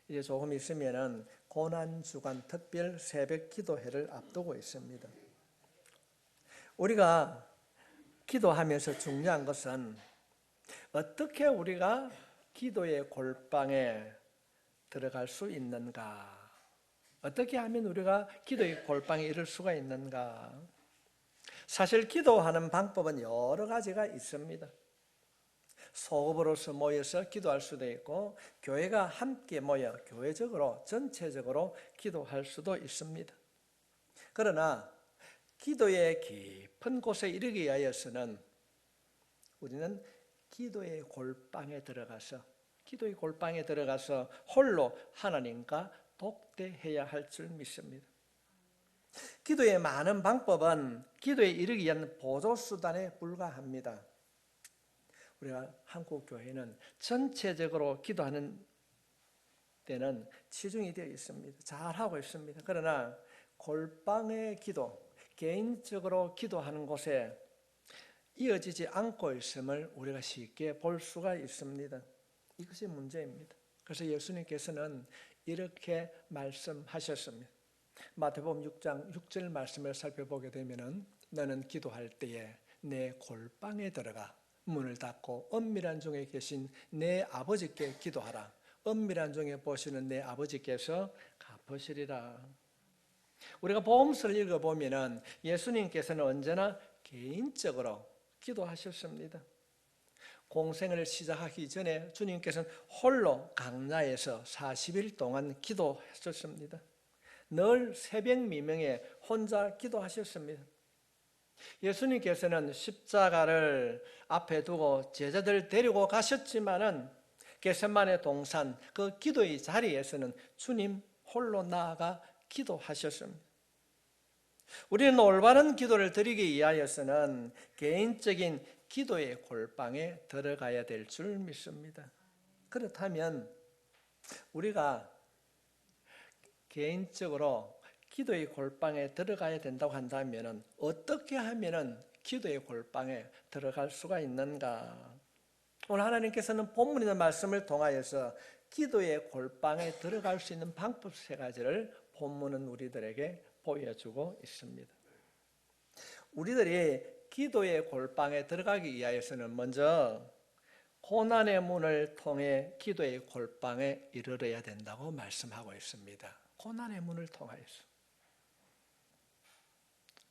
이제 조금 있으면은 고난주간 특별 새벽 기도회를 앞두고 있습니다. 우리가 기도하면서 중요한 것은 어떻게 우리가 기도의 골방에 들어갈 수 있는가? 어떻게 하면 우리가 기도의 골방에 이를 수가 있는가? 사실 기도하는 방법은 여러 가지가 있습니다. 소grup으로서 모여서 기도할 수도 있고, 교회가 함께 모여 교회적으로 전체적으로 기도할 수도 있습니다. 그러나 기도의 깊은 곳에 이르기 위하여서는 우리는 기도의 골방에 들어가서 홀로 하나님과 독대해야 할 줄 믿습니다. 기도의 많은 방법은 기도에 이르기 위한 보조수단에 불과합니다. 우리가 한국교회는 전체적으로 기도하는 때는 치중이 되어 있습니다. 잘하고 있습니다. 그러나 골방의 기도, 개인적으로 기도하는 곳에 이어지지 않고 있음을 우리가 쉽게 볼 수가 있습니다. 이것이 문제입니다. 그래서 예수님께서는 이렇게 말씀하셨습니다. 마태복음 6장 6절 말씀을 살펴보게 되면 너는 기도할 때에 내 골방에 들어가 문을 닫고 은밀한 중에 계신 내 아버지께 기도하라. 은밀한 중에 보시는 내 아버지께서 갚으시리라. 우리가 복음서를 읽어보면 예수님께서는 언제나 개인적으로 기도하셨습니다. 공생을 시작하기 전에 주님께서는 홀로 강야에서 40일 동안 기도하셨습니다. 늘 새벽 미명에 혼자 기도하셨습니다. 예수님께서는 십자가를 앞에 두고 제자들 데리고 가셨지만은 겟세마네 동산 그 기도의 자리에서는 주님 홀로 나아가 기도하셨습니다. 우리는 올바른 기도를 드리기 위하여서는 개인적인 기도의 골방에 들어가야 될 줄 믿습니다. 그렇다면 우리가 개인적으로 기도의 골방에 들어가야 된다고 한다면 어떻게 하면 기도의 골방에 들어갈 수가 있는가? 오늘 하나님께서는 본문의 말씀을 통하여서 기도의 골방에 들어갈 수 있는 방법 3가지를 본문은 우리들에게 보여주고 있습니다. 우리들이 기도의 골방에 들어가기 위하여서는 먼저 고난의 문을 통해 기도의 골방에 이르러야 된다고 말씀하고 있습니다. 고난의 문을 통하여서.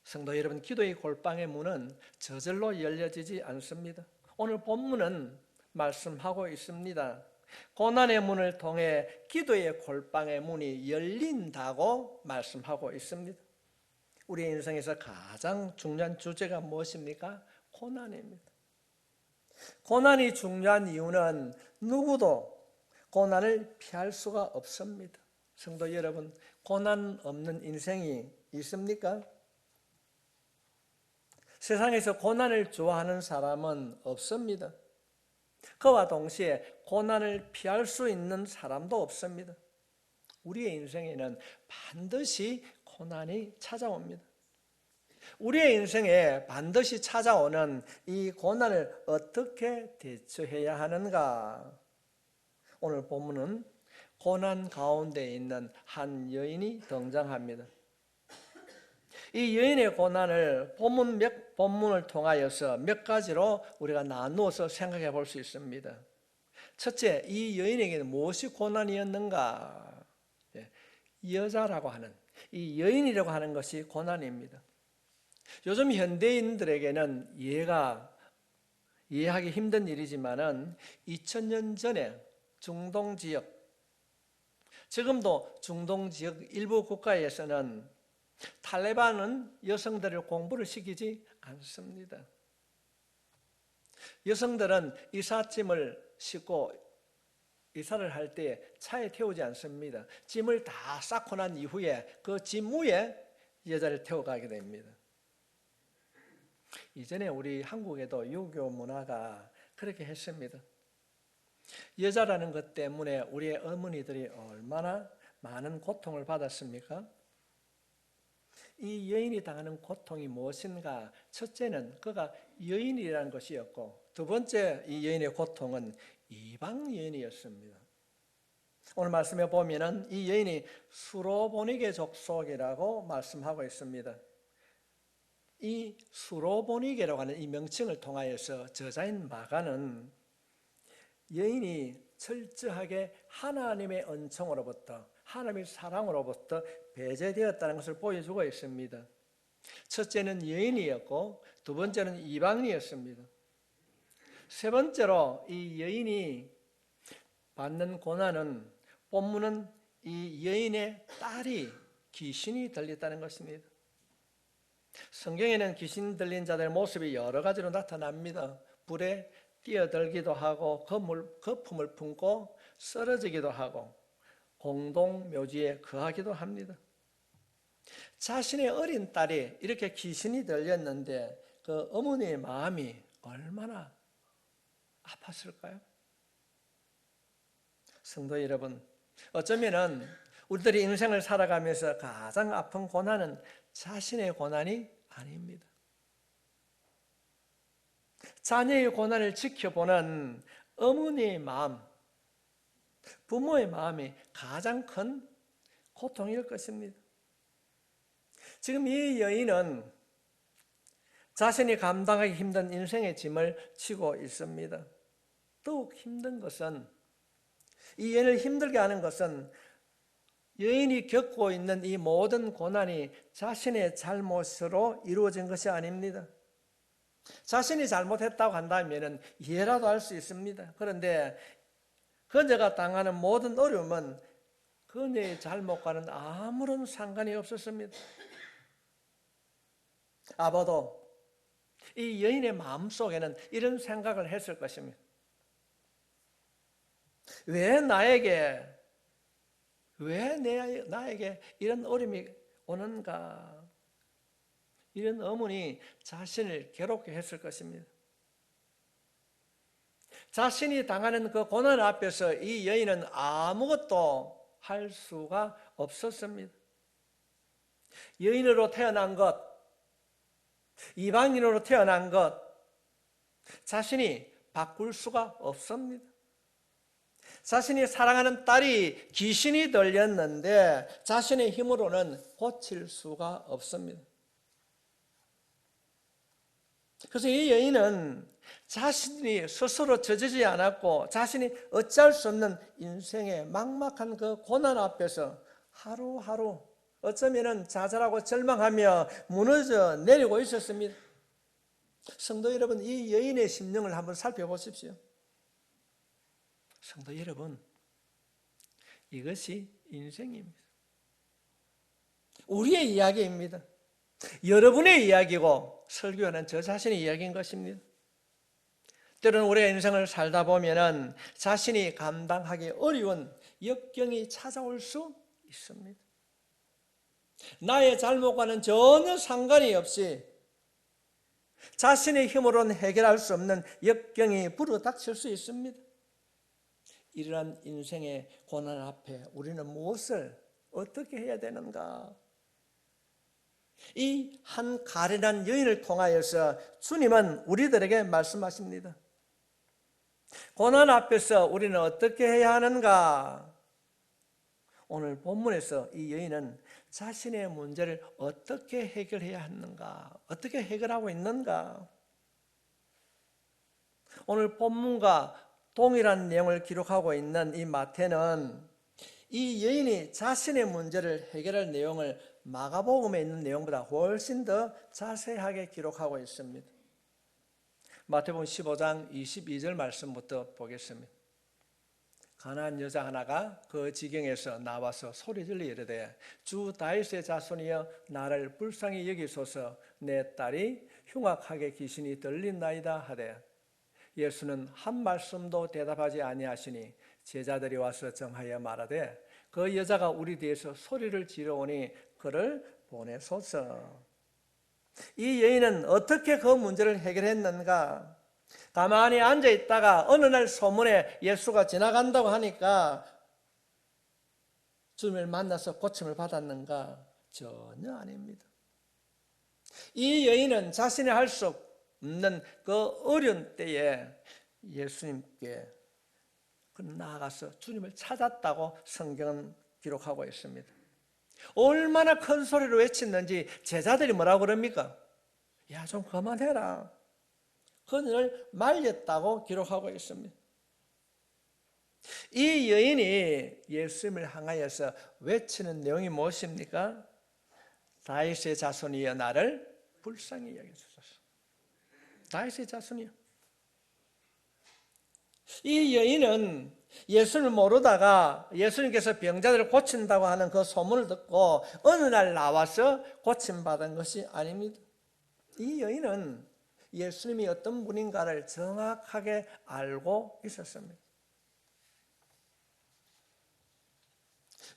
성도 여러분, 기도의 골방의 문은 저절로 열려지지 않습니다. 오늘 본문은 말씀하고 있습니다. 고난의 문을 통해 기도의 골방의 문이 열린다고 말씀하고 있습니다. 우리 인생에서 가장 중요한 주제가 무엇입니까? 고난입니다. 고난이 중요한 이유는 누구도 고난을 피할 수가 없습니다. 성도 여러분, 고난 없는 인생이 있습니까? 세상에서 고난을 좋아하는 사람은 없습니다. 그와 동시에 고난을 피할 수 있는 사람도 없습니다. 우리의 인생에는 반드시 고난이 찾아옵니다. 우리의 인생에 반드시 찾아오는 이 고난을 어떻게 대처해야 하는가? 오늘 본문은 고난 가운데 있는 한 여인이 등장합니다. 이 여인의 고난을 본문을 통하여서 몇 가지로 우리가 나누어서 생각해 볼 수 있습니다. 첫째, 이 여인에게는 무엇이 고난이었는가? 여자라고 하는, 이 여인이라고 하는 것이 고난입니다. 요즘 현대인들에게는 이해하기 힘든 일이지만은 2000년 전에 중동 지역, 지금도 중동 지역 일부 국가에서는 탈레반은 여성들을 공부를 시키지 않습니다. 여성들은 이삿짐을 싣고 이사를 할 때 차에 태우지 않습니다. 짐을 다 쌓고 난 이후에 그 짐 위에 여자를 태워가게 됩니다. 이전에 우리 한국에도 유교 문화가 그렇게 했습니다. 여자라는 것 때문에 우리의 어머니들이 얼마나 많은 고통을 받았습니까? 이 여인이 당하는 고통이 무엇인가? 첫째는 그가 여인이라는 것이었고, 두 번째 이 여인의 고통은 이방 여인이었습니다. 오늘 말씀에 보면은 이 여인이 수로보니게 족속이라고 말씀하고 있습니다. 이 수로보니게라고 하는 이 명칭을 통하여서 저자인 마가는 여인이 철저하게 하나님의 은총으로부터, 하나님의 사랑으로부터 배제되었다는 것을 보여주고 있습니다. 첫째는 여인이었고 두 번째는 이방인이었습니다. 세 번째로 이 여인이 받는 고난은, 본문은 이 여인의 딸이 귀신이 들렸다는 것입니다. 성경에는 귀신 들린 자들의 모습이 여러 가지로 나타납니다. 불에 뛰어들기도 하고 거품을 품고 쓰러지기도 하고 공동묘지에 거하기도 합니다. 자신의 어린 딸이 이렇게 귀신이 들렸는데 그 어머니의 마음이 얼마나 아팠을까요? 성도 여러분, 어쩌면은 우리들이 인생을 살아가면서 가장 아픈 고난은 자신의 고난이 아닙니다. 자녀의 고난을 지켜보는 어머니의 마음, 부모의 마음이 가장 큰 고통일 것입니다. 지금 이 여인은 자신이 감당하기 힘든 인생의 짐을 지고 있습니다. 더욱 힘든 것은, 이 여인을 힘들게 하는 것은 여인이 겪고 있는 이 모든 고난이 자신의 잘못으로 이루어진 것이 아닙니다. 자신이 잘못했다고 한다면 이해라도 할 수 있습니다. 그런데 그녀가 당하는 모든 어려움은 그녀의 잘못과는 아무런 상관이 없었습니다. 아마도 이 여인의 마음속에는 이런 생각을 했을 것입니다. 왜 나에게 이런 어려움이 오는가? 이런 어머니 자신을 괴롭게 했을 것입니다. 자신이 당하는 그 고난 앞에서 이 여인은 아무것도 할 수가 없었습니다. 여인으로 태어난 것, 이방인으로 태어난 것, 자신이 바꿀 수가 없습니다. 자신이 사랑하는 딸이 귀신이 들렸는데 자신의 힘으로는 고칠 수가 없습니다. 그래서 이 여인은 자신이 스스로 젖지 않았고 자신이 어찌할 수 없는 인생의 막막한 그 고난 앞에서 하루하루 어쩌면 좌절하고 절망하며 무너져 내리고 있었습니다. 성도 여러분, 이 여인의 심령을 한번 살펴보십시오. 성도 여러분, 이것이 인생입니다. 우리의 이야기입니다. 여러분의 이야기고 설교는 저 자신의 이야기인 것입니다. 때로는 우리의 인생을 살다 보면 자신이 감당하기 어려운 역경이 찾아올 수 있습니다. 나의 잘못과는 전혀 상관이 없이 자신의 힘으로는 해결할 수 없는 역경이 불어닥칠 수 있습니다. 이러한 인생의 고난 앞에 우리는 무엇을 어떻게 해야 되는가? 이 한 가련한 여인을 통하여서 주님은 우리들에게 말씀하십니다. 고난 앞에서 우리는 어떻게 해야 하는가? 오늘 본문에서 이 여인은 자신의 문제를 어떻게 해결해야 하는가? 어떻게 해결하고 있는가? 오늘 본문과 동일한 내용을 기록하고 있는 이 마태는 이 여인이 자신의 문제를 해결할 내용을 마가복음에 있는 내용보다 훨씬 더 자세하게 기록하고 있습니다. 마태복음 15장 22절 말씀부터 보겠습니다. 가난한 여자 하나가 그 지경에서 나와서 소리질러 이르되 주 다윗의 자손이여 나를 불쌍히 여기소서 내 딸이 흉악하게 귀신이 들린나이다 하되 예수는 한 말씀도 대답하지 아니하시니 제자들이 와서 정하여 말하되 그 여자가 우리 뒤에서 소리를 지르오니 그를 보내소서. 이 여인은 어떻게 그 문제를 해결했는가? 가만히 앉아 있다가 어느 날 소문에 예수가 지나간다고 하니까 주님을 만나서 고침을 받았는가? 전혀 아닙니다. 이 여인은 자신이 할 수 없는 그 어려운 때에 예수님께 나아가서 주님을 찾았다고 성경은 기록하고 있습니다. 얼마나 큰 소리로 외쳤는지 제자들이 뭐라고 그럽니까? 야, 좀 그만해라. 그녀를 말렸다고 기록하고 있습니다. 이 여인이 예수님을 향하여서 외치는 내용이 무엇입니까? 다윗의 자손이여 나를 불쌍히 여겨주소서. 다윗의 자손이여. 이 여인은 예수님을 모르다가 예수님께서 병자들을 고친다고 하는 그 소문을 듣고 어느 날 나와서 고침받은 것이 아닙니다. 이 여인은 예수님이 어떤 분인가를 정확하게 알고 있었습니다.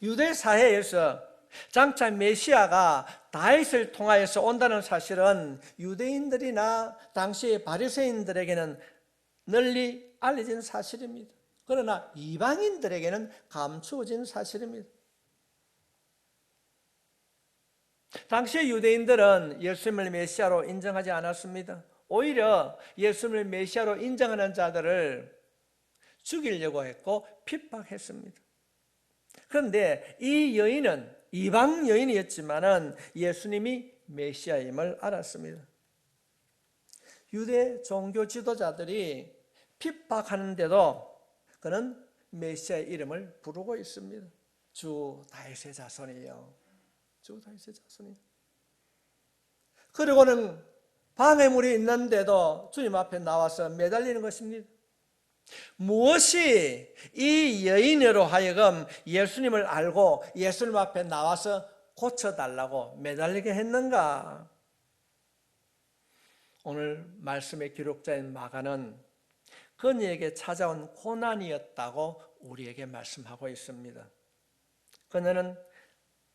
유대 사회에서 장차 메시아가 다윗을 통하여서 온다는 사실은 유대인들이나 당시의 바리새인들에게는 널리 알려진 사실입니다. 그러나 이방인들에게는 감추어진 사실입니다. 당시의 유대인들은 예수님을 메시아로 인정하지 않았습니다. 오히려 예수님을 메시아로 인정하는 자들을 죽이려고 했고 핍박했습니다. 그런데 이 여인은 이방 여인이었지만은 예수님이 메시아임을 알았습니다. 유대 종교 지도자들이 핍박하는데도 그는 메시아의 이름을 부르고 있습니다. 주 다윗의 자손이요. 주 다윗의 자손이요. 그리고는 방해물이 있는데도 주님 앞에 나와서 매달리는 것입니다. 무엇이 이 여인으로 하여금 예수님을 알고 예수님 앞에 나와서 고쳐달라고 매달리게 했는가? 오늘 말씀의 기록자인 마가는 그녀에게 찾아온 고난이었다고 우리에게 말씀하고 있습니다. 그녀는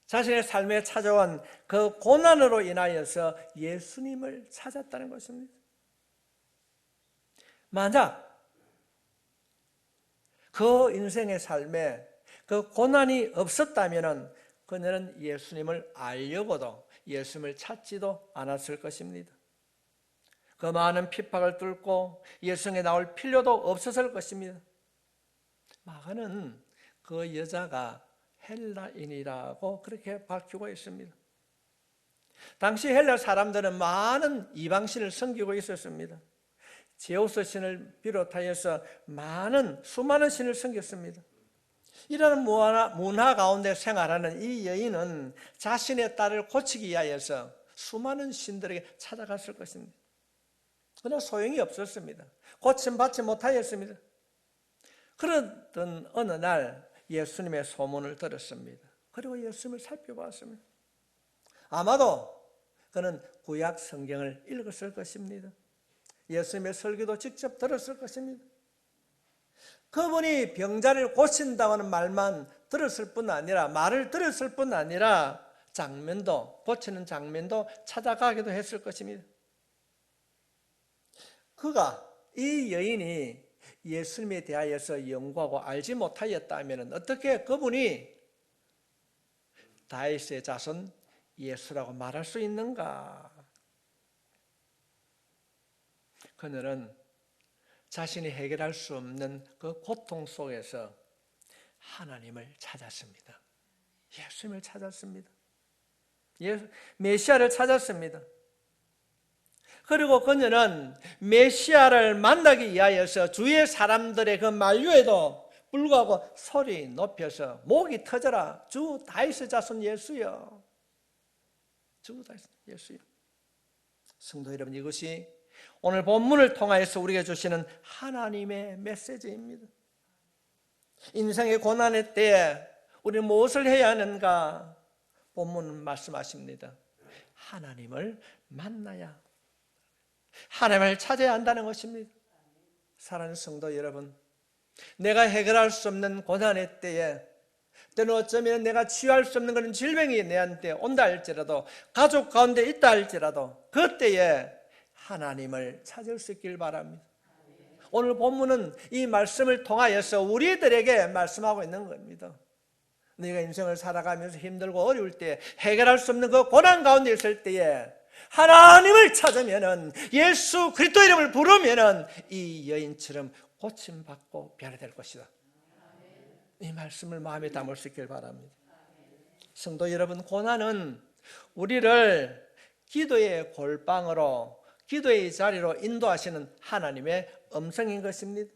자신의 삶에 찾아온 그 고난으로 인하여서 예수님을 찾았다는 것입니다. 만약 그 인생의 삶에 그 고난이 없었다면 그녀는 예수님을 알려고도 예수님을 찾지도 않았을 것입니다. 그 많은 핍박을 뚫고 예수님에 나올 필요도 없었을 것입니다. 마가는 그 여자가 헬라인이라고 그렇게 밝히고 있습니다. 당시 헬라 사람들은 많은 이방신을 섬기고 있었습니다. 제우스 신을 비롯하여서 수많은 신을 섬겼습니다. 이런 문화 가운데 생활하는 이 여인은 자신의 딸을 고치기 위하여서 수많은 신들에게 찾아갔을 것입니다. 그러나 소용이 없었습니다. 고침받지 못하였습니다. 그러던 어느 날 예수님의 소문을 들었습니다. 그리고 예수님을 살펴봤습니다. 아마도 그는 구약 성경을 읽었을 것입니다. 예수님의 설교도 직접 들었을 것입니다. 그분이 병자를 고친다고 하는 말을 들었을 뿐 아니라 고치는 장면도 찾아가기도 했을 것입니다. 이 여인이 예수님에 대하여서 연구하고 알지 못하였다면 어떻게 그분이 다윗의 자손 예수라고 말할 수 있는가? 그녀는 자신이 해결할 수 없는 그 고통 속에서 하나님을 찾았습니다. 예수님을 찾았습니다. 메시아를 찾았습니다. 그리고 그녀는 메시아를 만나기 위하여서 주위의 사람들의 그 만류에도 불구하고 소리 높여서 목이 터져라. 주 다윗의 자손 예수여. 주 다윗의 예수여. 성도 여러분, 이것이 오늘 본문을 통하여서 우리에게 주시는 하나님의 메시지입니다. 인생의 고난의 때에 우리는 무엇을 해야 하는가? 본문은 말씀하십니다. 하나님을 만나야, 하나님을 찾아야 한다는 것입니다. 사랑하는 성도 여러분, 내가 해결할 수 없는 고난의 때에, 때는 어쩌면 내가 치유할 수 없는 그런 질병이 내한테 온다 할지라도, 가족 가운데 있다 할지라도 그때에 하나님을 찾을 수 있길 바랍니다. 오늘 본문은 이 말씀을 통하여서 우리들에게 말씀하고 있는 겁니다. 네가 인생을 살아가면서 힘들고 어려울 때, 해결할 수 없는 그 고난 가운데 있을 때에 하나님을 찾으면은, 예수 그리스도 이름을 부르면은 이 여인처럼 고침받고 변화될 것이다. 이 말씀을 마음에 담을 수 있길 바랍니다. 성도 여러분, 고난은 우리를 기도의 골방으로, 기도의 자리로 인도하시는 하나님의 음성인 것입니다.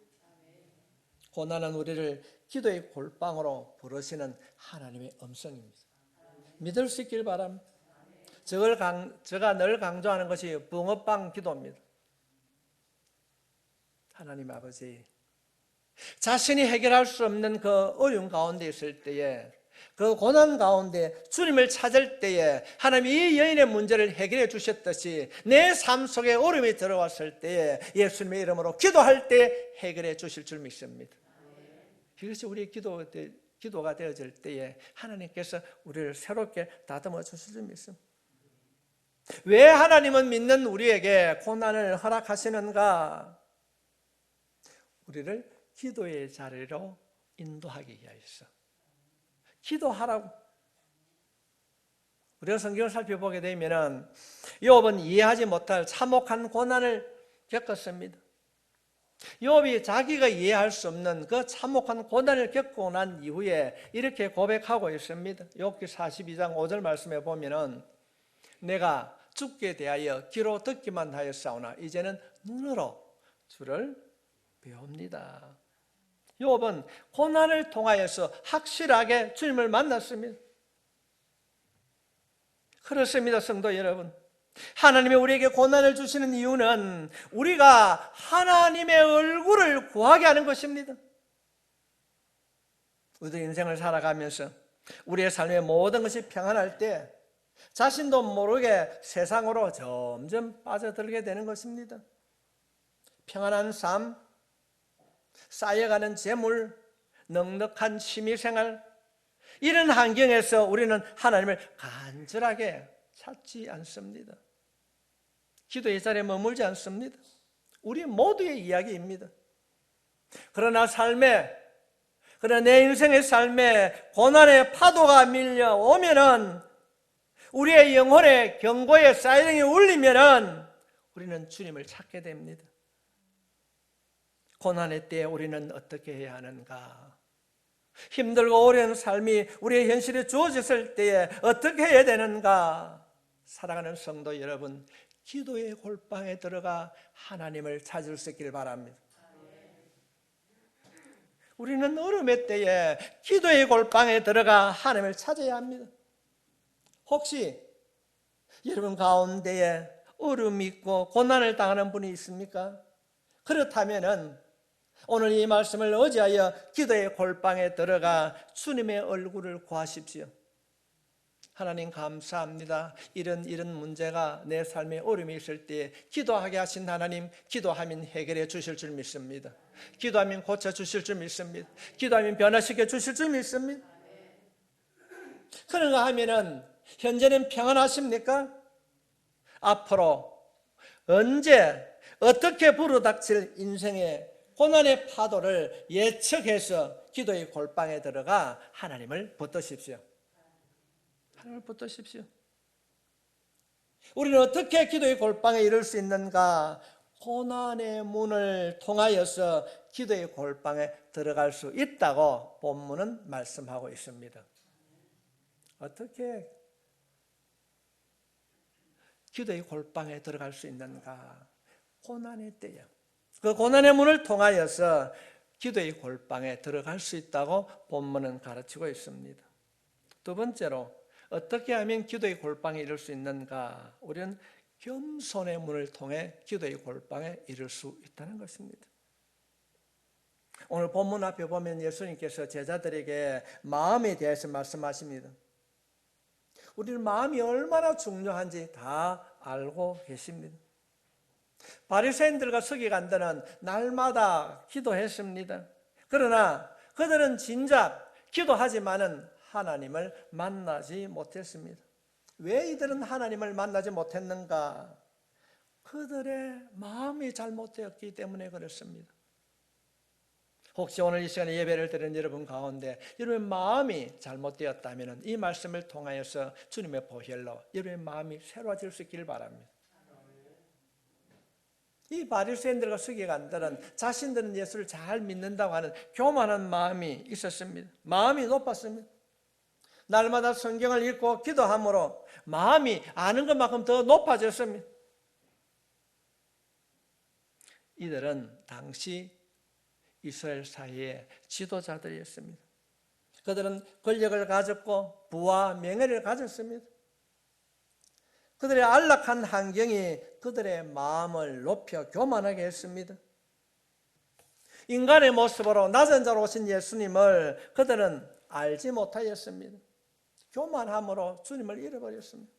고난은 우리를 기도의 골방으로 부르시는 하나님의 음성입니다. 믿을 수 있길 바랍니다. 제가 늘 강조하는 것이 붕어빵 기도입니다. 하나님 아버지, 자신이 해결할 수 없는 그 어려움 가운데 있을 때에, 그 고난 가운데 주님을 찾을 때에 하나님이 이 여인의 문제를 해결해 주셨듯이 내 삶 속에 어려움이 들어왔을 때에 예수님의 이름으로 기도할 때 해결해 주실 줄 믿습니다. 이것이 우리의 기도가 되어질 때에 하나님께서 우리를 새롭게 다듬어 주실 줄 믿습니다. 왜 하나님은 믿는 우리에게 고난을 허락하시는가? 우리를 기도의 자리로 인도하기 위하여서. 기도하라고. 우리가 성경을 살펴보게 되면 욥은 이해하지 못할 참혹한 고난을 겪었습니다. 욥이 자기가 이해할 수 없는 그 참혹한 고난을 겪고 난 이후에 이렇게 고백하고 있습니다. 욥기 42장 5절 말씀에 보면은 내가 죽게 대하여 귀로 듣기만 하였사오나 이제는 눈으로 주를 배웁니다. 욥은 고난을 통하여서 확실하게 주님을 만났습니다. 그렇습니다, 성도 여러분. 하나님이 우리에게 고난을 주시는 이유는 우리가 하나님의 얼굴을 구하게 하는 것입니다. 우리 인생을 살아가면서 우리의 삶의 모든 것이 평안할 때 자신도 모르게 세상으로 점점 빠져들게 되는 것입니다. 평안한 삶, 쌓여가는 재물, 넉넉한 취미생활, 이런 환경에서 우리는 하나님을 간절하게 찾지 않습니다. 기도의 자리에 머물지 않습니다. 우리 모두의 이야기입니다. 그러나 내 인생의 삶에 고난의 파도가 밀려오면은, 우리의 영혼의 경고의 사이렌이 울리면은 우리는 주님을 찾게 됩니다. 고난의 때에 우리는 어떻게 해야 하는가? 힘들고 어려운 삶이 우리의 현실에 주어졌을 때에 어떻게 해야 되는가? 사랑하는 성도 여러분, 기도의 골방에 들어가 하나님을 찾을 수 있길 바랍니다. 우리는 어려움의 때에 기도의 골방에 들어가 하나님을 찾아야 합니다. 혹시 여러분 가운데에 어려움이 있고 고난을 당하는 분이 있습니까? 그렇다면은 오늘 이 말씀을 의지하여 기도의 골방에 들어가 주님의 얼굴을 구하십시오. 하나님 감사합니다. 이런 문제가 내 삶에 어려움이 있을 때 기도하게 하신 하나님, 기도하면 해결해 주실 줄 믿습니다. 기도하면 고쳐주실 줄 믿습니다. 기도하면 변화시켜 주실 줄 믿습니다. 그런가 하면은 현재는 평안하십니까? 앞으로 언제 어떻게 불어닥칠 인생의 고난의 파도를 예측해서 기도의 골방에 들어가 하나님을 붙드십시오. 하나님을 붙드십시오. 우리는 어떻게 기도의 골방에 이를 수 있는가? 고난의 문을 통하여서 기도의 골방에 들어갈 수 있다고 본문은 말씀하고 있습니다. 어떻게 기도의 골방에 들어갈 수 있는가? 고난의 때야. 그 고난의 문을 통하여서 기도의 골방에 들어갈 수 있다고 본문은 가르치고 있습니다. 두 번째로 어떻게 하면 기도의 골방에 이를 수 있는가? 우리는 겸손의 문을 통해 기도의 골방에 이를 수 있다는 것입니다. 오늘 본문 앞에 보면 예수님께서 제자들에게 마음에 대해서 말씀하십니다. 우리는 마음이 얼마나 중요한지 다 알고 계십니다. 바리새인들과 서기관들은 날마다 기도했습니다. 그러나 그들은 진작 기도하지만은 하나님을 만나지 못했습니다. 왜 이들은 하나님을 만나지 못했는가? 그들의 마음이 잘못되었기 때문에 그렇습니다. 혹시 오늘 이 시간에 예배를 드린 여러분 가운데 여러분의 마음이 잘못되었다면 이 말씀을 통하여서 주님의 보혈로 여러분의 마음이 새로워질 수 있기를 바랍니다. 이 바리새인들과 서기관들은 자신들은 예수를 잘 믿는다고 하는 교만한 마음이 있었습니다. 마음이 높았습니다. 날마다 성경을 읽고 기도함으로 마음이 아는 것만큼 더 높아졌습니다. 이들은 당시 이스라엘 사회의 지도자들이었습니다. 그들은 권력을 가졌고 부와 명예를 가졌습니다. 그들의 안락한 환경이 그들의 마음을 높여 교만하게 했습니다. 인간의 모습으로 낮은 자로 오신 예수님을 그들은 알지 못하였습니다. 교만함으로 주님을 잃어버렸습니다.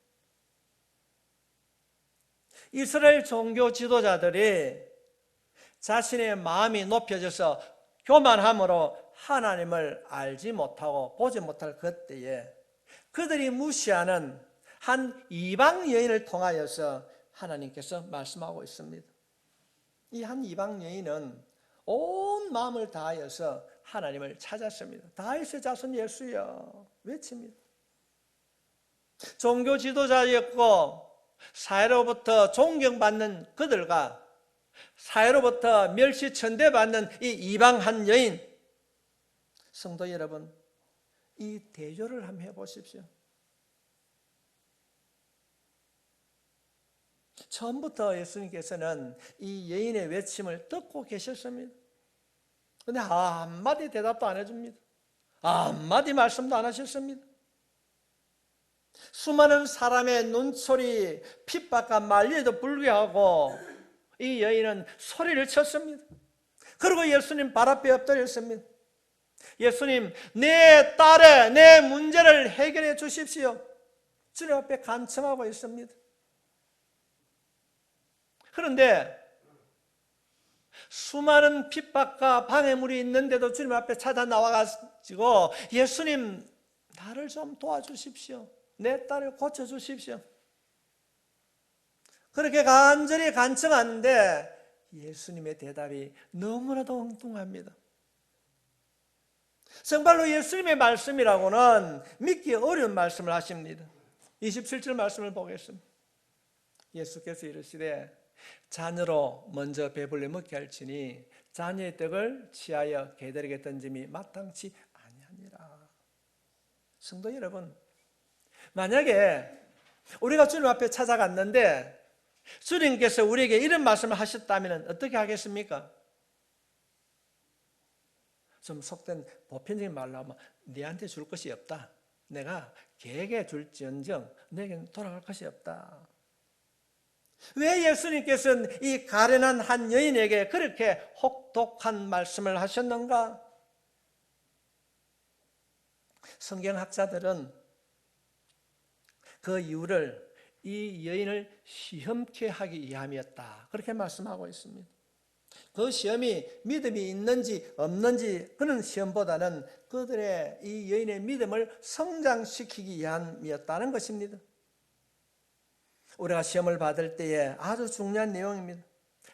이스라엘 종교 지도자들이 자신의 마음이 높여져서 교만함으로 하나님을 알지 못하고 보지 못할 그때에 그들이 무시하는 한 이방 여인을 통하여서 하나님께서 말씀하고 있습니다. 이 한 이방 여인은 온 마음을 다하여서 하나님을 찾았습니다. 다윗의 자손 예수여 외칩니다. 종교 지도자였고 사회로부터 존경받는 그들과 사회로부터 멸시천대받는 이 이방 한 여인, 성도 여러분, 이 대조를 한번 해보십시오. 처음부터 예수님께서는 이 여인의 외침을 듣고 계셨습니다. 그런데 한마디 대답도 안 해줍니다. 한마디 말씀도 안 하셨습니다. 수많은 사람의 눈초리, 핍박과 만리에도 불구하고 이 여인은 소리를 쳤습니다. 그리고 예수님 발 앞에 엎드렸습니다. 예수님, 내 딸의 내 문제를 해결해 주십시오. 주님 앞에 간청하고 있습니다. 그런데 수많은 핍박과 방해물이 있는데도 주님 앞에 찾아 나와가지고 예수님, 나를 좀 도와주십시오. 내 딸을 고쳐주십시오. 그렇게 간절히 간청하는데 예수님의 대답이 너무나도 엉뚱합니다. 정말로 예수님의 말씀이라고는 믿기 어려운 말씀을 하십니다. 27절 말씀을 보겠습니다. 예수께서 이르시되 자녀로 먼저 배불리 먹게 할지니 자녀의 떡을 취하여 개들에게 던짐이 마땅치 아니하니라. 성도 여러분, 만약에 우리가 주님 앞에 찾아갔는데 주님께서 우리에게 이런 말씀을 하셨다면 어떻게 하겠습니까? 좀 속된 보편적인 말로 하면 네한테 줄 것이 없다. 내가 개에게 줄지언정 내게는 돌아갈 것이 없다. 왜 예수님께서는 이 가련한 한 여인에게 그렇게 혹독한 말씀을 하셨는가? 성경학자들은 그 이유를 이 여인을 시험케 하기 위함이었다, 그렇게 말씀하고 있습니다. 그 시험이 믿음이 있는지 없는지 그런 시험보다는 그들의 이 여인의 믿음을 성장시키기 위함이었다는 것입니다. 우리가 시험을 받을 때에 아주 중요한 내용입니다.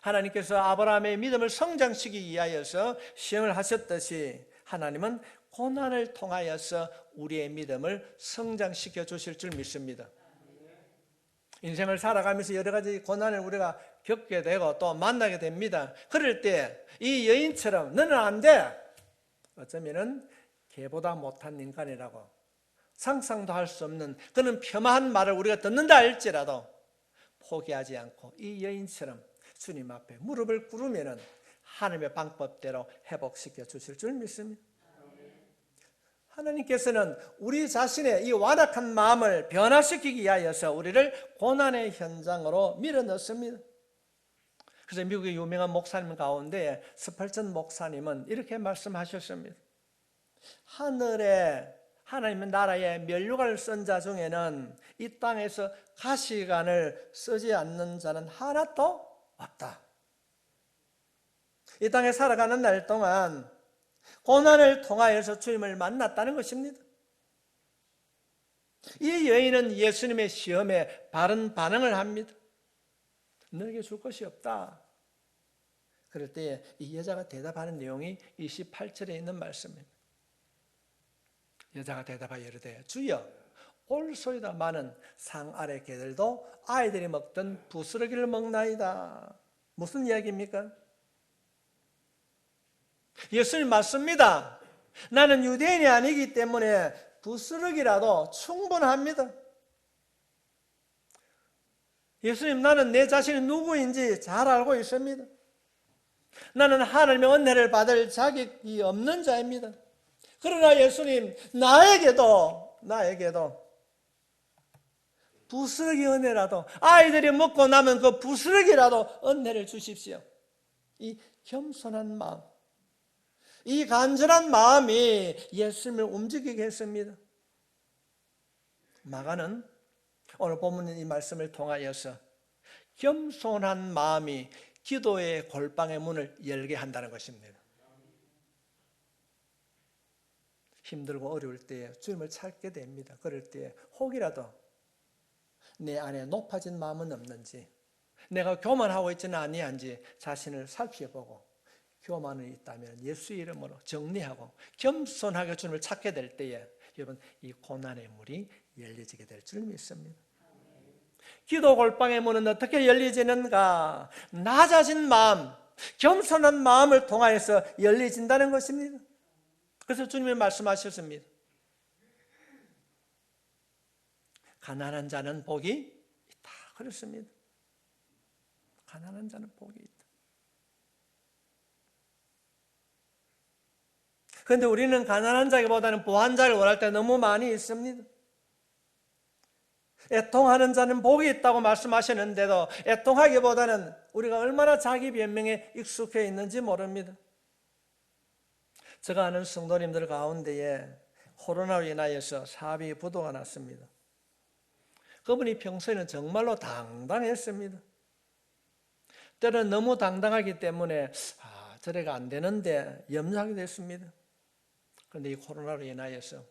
하나님께서 아브라함의 믿음을 성장시키기 위하여서 시험을 하셨듯이 하나님은 고난을 통하여서 우리의 믿음을 성장시켜 주실 줄 믿습니다. 인생을 살아가면서 여러 가지 고난을 우리가 겪게 되고 또 만나게 됩니다. 그럴 때 이 여인처럼 너는 안 돼, 어쩌면은 개보다 못한 인간이라고 상상도 할 수 없는 그런 폄하한 말을 우리가 듣는다 할지라도 포기하지 않고 이 여인처럼 주님 앞에 무릎을 꿇으면은 하나님의 방법대로 회복시켜 주실 줄 믿습니다. 하나님께서는 우리 자신의 이 완악한 마음을 변화시키기 위하여서 우리를 고난의 현장으로 밀어넣습니다. 그래서 미국의 유명한 목사님 가운데 스펄전 목사님은 이렇게 말씀하셨습니다. 하늘에 하나님의 나라에 면류관을 쓴 자 중에는 이 땅에서 가시관을 쓰지 않는 자는 하나도 없다. 이 땅에 살아가는 날 동안 고난을 통하여서 주님을 만났다는 것입니다. 이 여인은 예수님의 시험에 바른 반응을 합니다. 너에게 줄 것이 없다. 그럴 때 이 여자가 대답하는 내용이 28절에 있는 말씀입니다. 여자가 대답하여 이르되 주여 올소이다 마는 상 아래 개들도 아이들이 먹던 부스러기를 먹나이다. 무슨 이야기입니까? 예수님 맞습니다. 나는 유대인이 아니기 때문에 부스러기라도 충분합니다. 예수님, 나는 내 자신이 누구인지 잘 알고 있습니다. 나는 하나님의 은혜를 받을 자격이 없는 자입니다. 그러나 예수님, 나에게도 부스러기 은혜라도, 아이들이 먹고 나면 그 부스러기라도 은혜를 주십시오. 이 겸손한 마음, 이 간절한 마음이 예수님을 움직이게 했습니다. 마가는 오늘 본문 이 말씀을 통하여서 겸손한 마음이 기도의 골방의 문을 열게 한다는 것입니다. 힘들고 어려울 때에 주님을 찾게 됩니다. 그럴 때에 혹이라도 내 안에 높아진 마음은 없는지, 내가 교만하고 있지는 아니한지 자신을 살펴보고 교만이 있다면 예수의 이름으로 정리하고 겸손하게 주님을 찾게 될 때에 여러분, 이 고난의 문이 열려지게 될 줄 믿습니다. 기도 골방의 문은 어떻게 열리지는가? 낮아진 마음, 겸손한 마음을 통하여서 열려진다는 것입니다. 그래서 주님이 말씀하셨습니다. 가난한 자는 복이 있다. 그렇습니다. 가난한 자는 복이 있다. 그런데 우리는 가난한 자기보다는 부한 자를 원할 때 너무 많이 있습니다. 애통하는 자는 복이 있다고 말씀하셨는데도 애통하기보다는 우리가 얼마나 자기 변명에 익숙해 있는지 모릅니다. 제가 아는 성도님들 가운데에 코로나로 인하여서 사업이 부도가 났습니다. 그분이 평소에는 정말로 당당했습니다. 때로는 너무 당당하기 때문에 저래가 안 되는데 염려하게 됐습니다. 그런데 이 코로나로 인하여서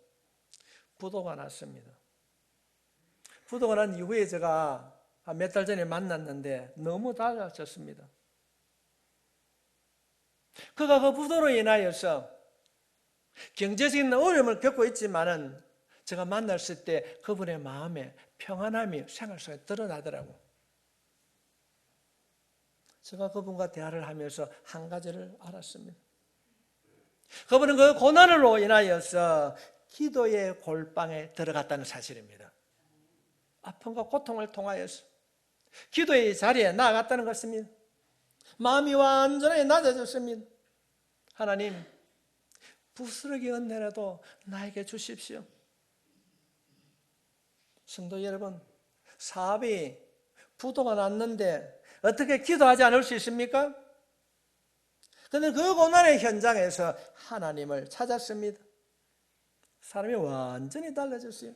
부도가 났습니다. 부도가 난 이후에 제가 몇 달 전에 만났는데 너무 달라졌습니다. 그가 그 부도로 인하여서 경제적인 어려움을 겪고 있지만은 제가 만났을 때 그분의 마음에 평안함이 생활 속에 드러나더라고요. 제가 그분과 대화를 하면서 한 가지를 알았습니다. 그분은 그 고난으로 인하여서 기도의 골방에 들어갔다는 사실입니다. 아픔과 고통을 통하여서 기도의 자리에 나아갔다는 것입니다. 마음이 완전히 낮아졌습니다. 하나님, 부스러기 은혜라도 나에게 주십시오. 성도 여러분, 사업이 부도가 났는데 어떻게 기도하지 않을 수 있습니까? 그런데 그 고난의 현장에서 하나님을 찾았습니다. 사람이 완전히 달라졌어요.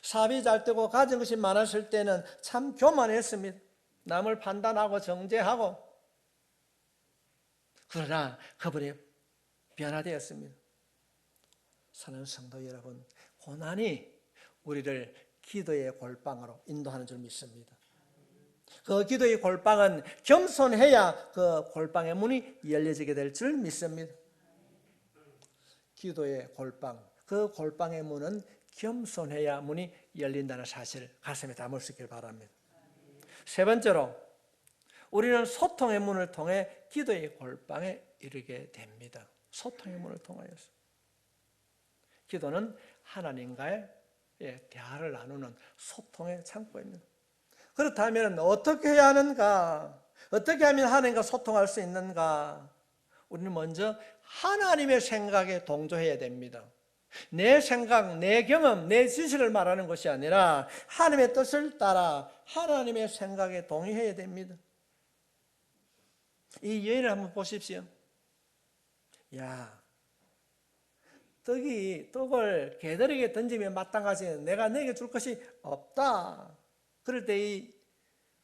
사업이 잘 되고 가진 것이 많았을 때는 참 교만했습니다. 남을 판단하고 정죄하고. 그러나 그분이 변화되었습니다. 사랑하는 성도 여러분, 고난이 우리를 기도의 골방으로 인도하는 줄 믿습니다. 그 기도의 골방은 겸손해야 그 골방의 문이 열려지게 될 줄 믿습니다. 기도의 골방, 그 골방의 문은 겸손해야 문이 열린다는 사실을 가슴에 담을 수 있길 바랍니다. 세 번째로, 우리는 소통의 문을 통해 기도의 골방에 이르게 됩니다. 소통의 문을 통하여서. 기도는 하나님과의 대화를 나누는 소통의 창구입니다. 그렇다면 어떻게 해야 하는가? 어떻게 하면 하나님과 소통할 수 있는가? 우리는 먼저 하나님의 생각에 동조해야 됩니다. 내 생각, 내 경험, 내 지식을 말하는 것이 아니라 하나님의 뜻을 따라 하나님의 생각에 동의해야 됩니다. 이 여인을 한번 보십시오. 떡을 개들에게 던지면 마땅하지 내가 너에게 줄 것이 없다. 그럴 때 이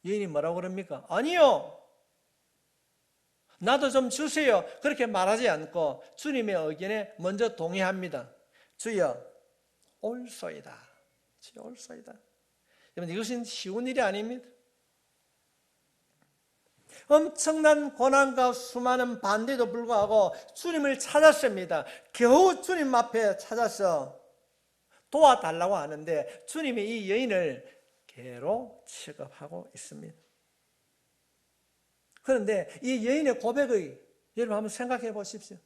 여인이 뭐라고 그럽니까? 아니요, 나도 좀 주세요. 그렇게 말하지 않고 주님의 의견에 먼저 동의합니다. 주여, 옳소이다. 주여, 옳소이다. 여러분, 이것은 쉬운 일이 아닙니다. 엄청난 고난과 수많은 반대도 불구하고 주님을 찾았습니다. 겨우 주님 앞에 찾아서 도와달라고 하는데 주님이 이 여인을 개로 취급하고 있습니다. 그런데 이 여인의 고백의 여러분 한번 생각해 보십시오.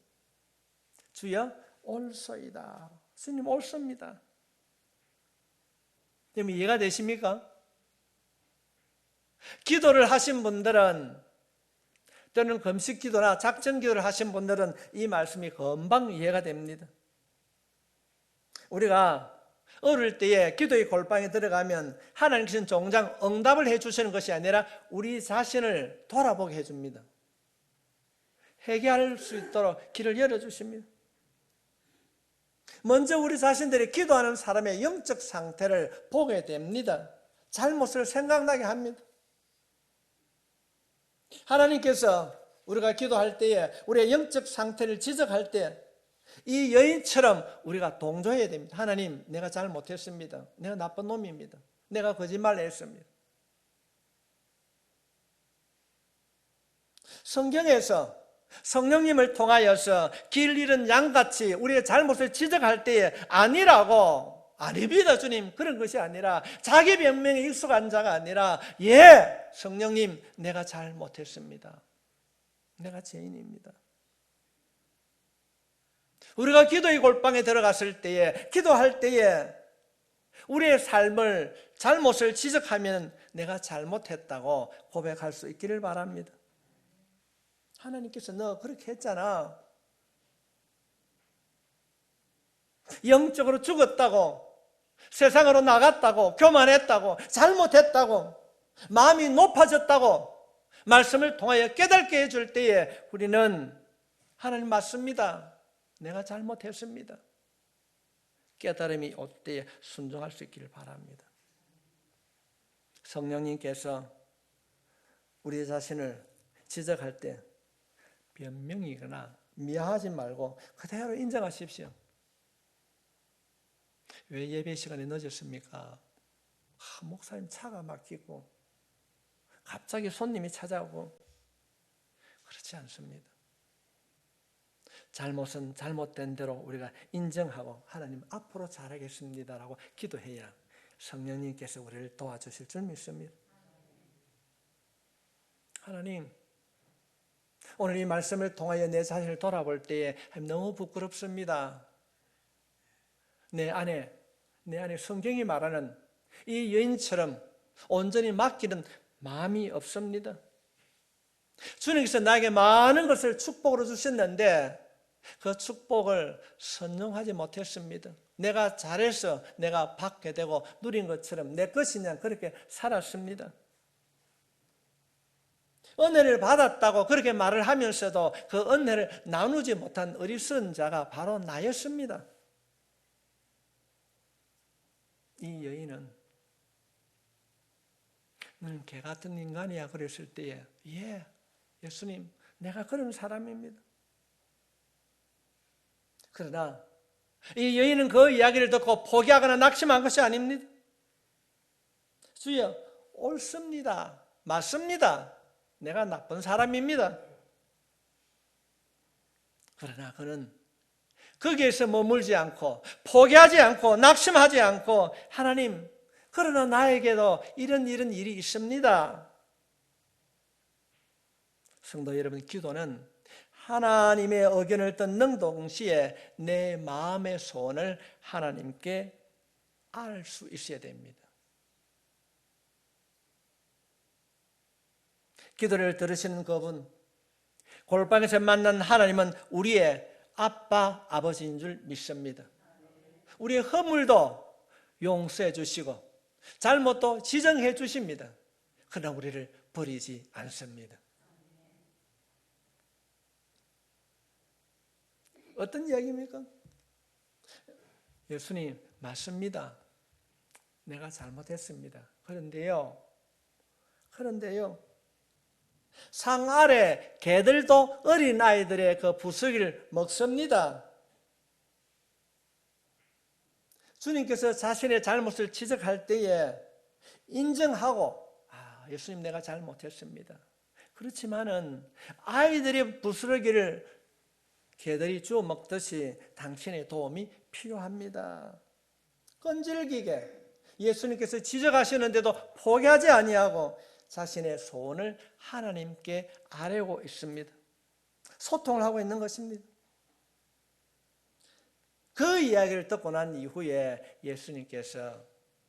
주여 옳소이다. 주님 옳습니다. 여러분 이해가 되십니까? 기도를 하신 분들은, 또는 금식 기도나 작정 기도를 하신 분들은 이 말씀이 금방 이해가 됩니다. 우리가 어릴 때에 기도의 골방에 들어가면 하나님께서는 종장 응답을 해주시는 것이 아니라 우리 자신을 돌아보게 해줍니다. 회개할 수 있도록 길을 열어주십니다. 먼저 우리 자신들이 기도하는 사람의 영적 상태를 보게 됩니다. 잘못을 생각나게 합니다. 하나님께서 우리가 기도할 때에 우리의 영적 상태를 지적할 때 이 여인처럼 우리가 동조해야 됩니다. 하나님, 내가 잘못했습니다. 내가 나쁜 놈입니다. 내가 거짓말을 했습니다. 성경에서 성령님을 통하여서 길 잃은 양같이 우리의 잘못을 지적할 때에 아니라고, 아닙니다 주님, 그런 것이 아니라 자기 변명에 익숙한 자가 아니라 예 성령님 내가 잘못했습니다. 내가 죄인입니다. 우리가 기도의 골방에 들어갔을 때에, 기도할 때에 우리의 삶을, 잘못을 지적하면 내가 잘못했다고 고백할 수 있기를 바랍니다. 하나님께서 너 그렇게 했잖아. 영적으로 죽었다고, 세상으로 나갔다고, 교만했다고, 잘못했다고, 마음이 높아졌다고 말씀을 통하여 깨닫게 해줄 때에 우리는 하나님 맞습니다. 내가 잘못했습니다. 깨달음이 올 때에 순종할 수 있기를 바랍니다. 성령님께서 우리 자신을 지적할 때 변명이거나 미화하지 말고 그대로 인정하십시오. 왜 예배 시간이 늦었습니까? 목사님 차가 막히고 갑자기 손님이 찾아오고. 그렇지 않습니다. 잘못은 잘못된 대로 우리가 인정하고 하나님 앞으로 잘하겠습니다라고 기도해야 성령님께서 우리를 도와주실 줄 믿습니다. 하나님, 오늘 이 말씀을 통하여 내 자신을 돌아볼 때에 너무 부끄럽습니다. 내 안에 성경이 말하는 이 여인처럼 온전히 맡기는 마음이 없습니다. 주님께서 나에게 많은 것을 축복으로 주셨는데 그 축복을 선용하지 못했습니다. 내가 잘해서 내가 받게 되고 누린 것처럼 내 것이냐 그렇게 살았습니다. 은혜를 받았다고 그렇게 말을 하면서도 그 은혜를 나누지 못한 어리석은 자가 바로 나였습니다. 이 여인은 너는 개 같은 인간이야 그랬을 때에 예, 예수님 내가 그런 사람입니다. 그러나 이 여인은 그 이야기를 듣고 포기하거나 낙심한 것이 아닙니다. 주여 옳습니다. 맞습니다. 내가 나쁜 사람입니다. 그러나 그는 거기에서 머물지 않고 포기하지 않고 낙심하지 않고 하나님, 그러나 나에게도 이런 일이 있습니다. 성도 여러분, 기도는 하나님의 의견을 듣는 동시에 내 마음의 소원을 하나님께 알 수 있어야 됩니다. 기도를 들으시는 그분, 골방에서 만난 하나님은 우리의 아빠, 아버지인 줄 믿습니다. 우리의 허물도 용서해 주시고 잘못도 지정해 주십니다. 그러나 우리를 버리지 않습니다. 어떤 이야기입니까? 예수님 맞습니다. 내가 잘못했습니다. 그런데요 상 아래 개들도 어린 아이들의 그 부스러기를 먹습니다. 주님께서 자신의 잘못을 지적할 때에 인정하고 예수님 내가 잘못했습니다. 그렇지만은 아이들의 부스러기를 개들이 주워 먹듯이 당신의 도움이 필요합니다. 끈질기게 예수님께서 지적하시는데도 포기하지 아니하고 자신의 소원을 하나님께 아뢰고 있습니다. 소통을 하고 있는 것입니다. 그 이야기를 듣고 난 이후에 예수님께서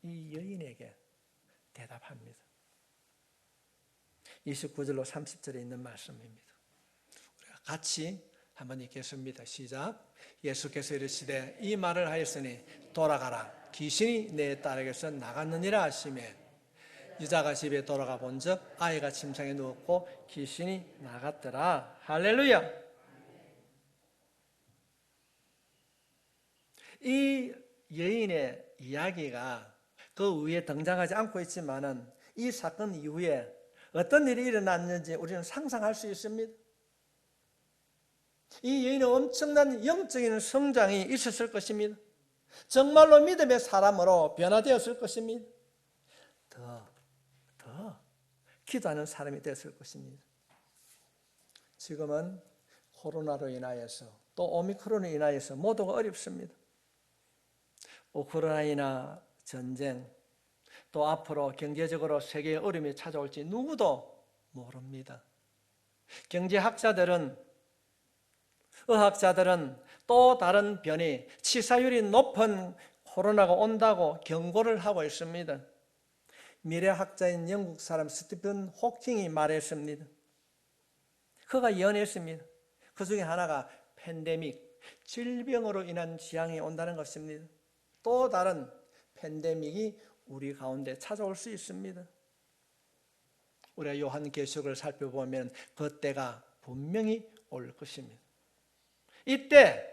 이 여인에게 대답합니다. 29절로 30절에 있는 말씀입니다. 우리가 같이 한번 읽겠습니다. 시작. 예수께서 이르시되 이 말을 하였으니 돌아가라. 귀신이 내 딸에게서 나갔느니라 하시매 여자가 집에 돌아가 본즉 아이가 침상에 누웠고 귀신이 나갔더라. 할렐루야. 이 여인의 이야기가 그 위에 등장하지 않고 있지만은 이 사건 이후에 어떤 일이 일어났는지 우리는 상상할 수 있습니다. 이 여인은 엄청난 영적인 성장이 있었을 것입니다. 정말로 믿음의 사람으로 변화되었을 것입니다. 더 기도하는 사람이 되었을 것입니다. 지금은 코로나로 인하여서 또 오미크론으로 인하여서 모두가 어렵습니다. 우크라이나 전쟁, 또 앞으로 경제적으로 세계의 어려움이 찾아올지 누구도 모릅니다. 경제학자들은, 의학자들은 또 다른 변이, 치사율이 높은 코로나가 온다고 경고를 하고 있습니다. 미래학자인 영국 사람 스티븐 호킹이 말했습니다. 그가 예언했습니다. 그 중에 하나가 팬데믹, 질병으로 인한 재앙이 온다는 것입니다. 또 다른 팬데믹이 우리 가운데 찾아올 수 있습니다. 우리가 요한계시록을 살펴보면 그 때가 분명히 올 것입니다. 이때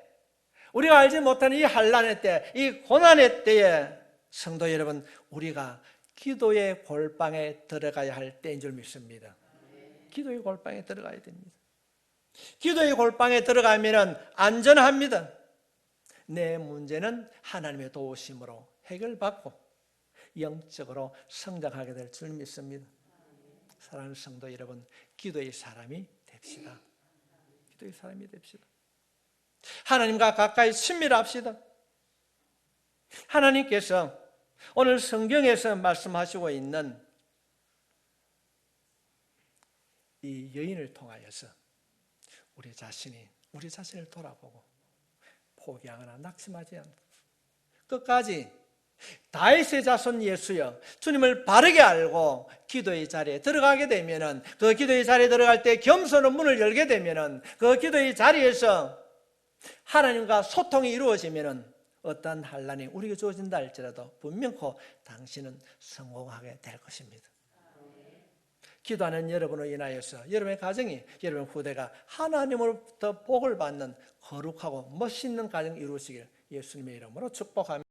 우리가 알지 못하는 이 환난의 때, 이 고난의 때에 성도 여러분, 우리가 기도의 골방에 들어가야 할 때인 줄 믿습니다. 기도의 골방에 들어가야 됩니다. 기도의 골방에 들어가면 안전합니다. 내 문제는 하나님의 도우심으로 해결받고 영적으로 성장하게 될 줄 믿습니다. 사랑하는 성도 여러분, 기도의 사람이 됩시다. 기도의 사람이 됩시다. 하나님과 가까이 친밀합시다. 하나님께서 오늘 성경에서 말씀하시고 있는 이 여인을 통하여서 우리 자신을 돌아보고 포기하거나 낙심하지 않고 끝까지 다윗의 자손 예수여, 주님을 바르게 알고 기도의 자리에 들어가게 되면은, 그 기도의 자리에 들어갈 때 겸손한 문을 열게 되면은, 그 기도의 자리에서 하나님과 소통이 이루어지면은 어떠한 환난이 우리에게 주어진다 할지라도 분명코 당신은 성공하게 될 것입니다. 기도하는 여러분으로 인하여서 여러분의 가정이, 여러분의 후대가 하나님으로부터 복을 받는 거룩하고 멋있는 가정 이루시길 예수님의 이름으로 축복합니다.